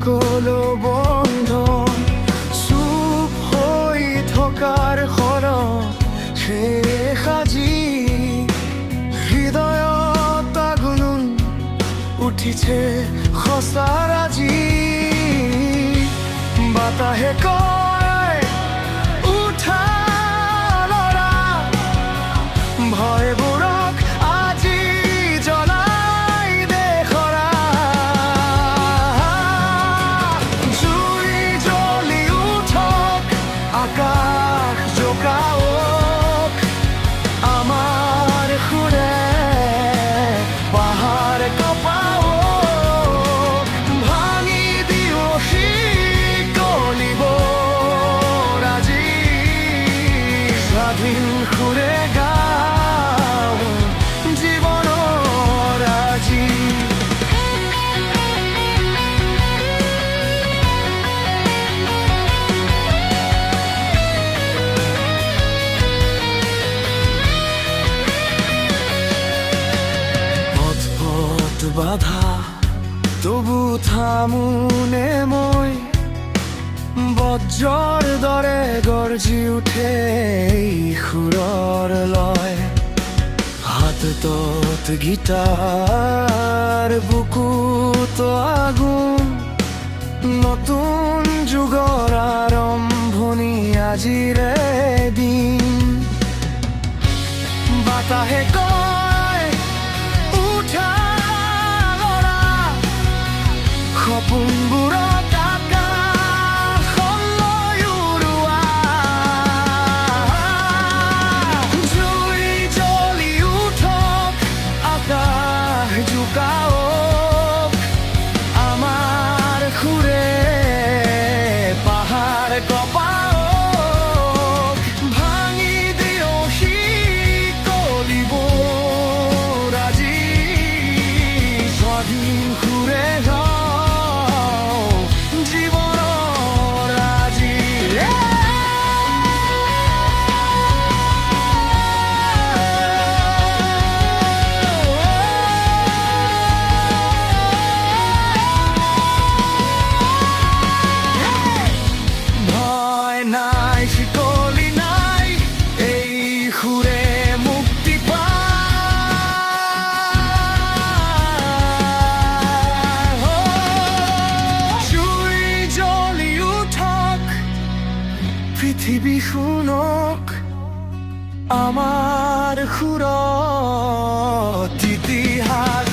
সকলো বন্ধন চুপ হৈ থকাৰ সৰহ শেষ আজি হৃদয়ত আগুন উঠিছে সঁচাৰ আজি বাতাহে কয় উঠা ল'ৰা ভয়বোৰক আজি জ্বলাই দে খৰা জুই জ্বলি উঠক আকাশ জোকাওক আমাৰ সুৰে পাহাৰ কঁপাওক ভাঙি দিও শিকলিবোৰ আজি স্বাধীন সুৰে গাওঁ জীৱনৰ আজি পথ বাধা তবু থামোনে মই বজ্ৰৰ দৰে গৰ্জি উঠে এই সুৰৰ লয় হাতত গীটাৰ বুকুত আগুন নতুন যুগৰ আৰম্ভণি আজিৰে দিন বাতাহে কয় উঠা ল'ৰা সপোনবোৰক আকাশলৈ উৰুৱা জুই জ্বলি উঠক আকাশ জোকাওক আমাৰ সুৰে পাহাৰ কঁপাওক ভাঙি দিও শিকলিবোৰ আজি স্বাধীন সুৰে গাওঁ জীৱনৰ আজি ভয় নাই শিকলি নাই এই সুৰে মুক্তি পায় জুই জ্বলি উঠক পৃথিৱী শুনক আমাৰ সুৰত ইতিহাস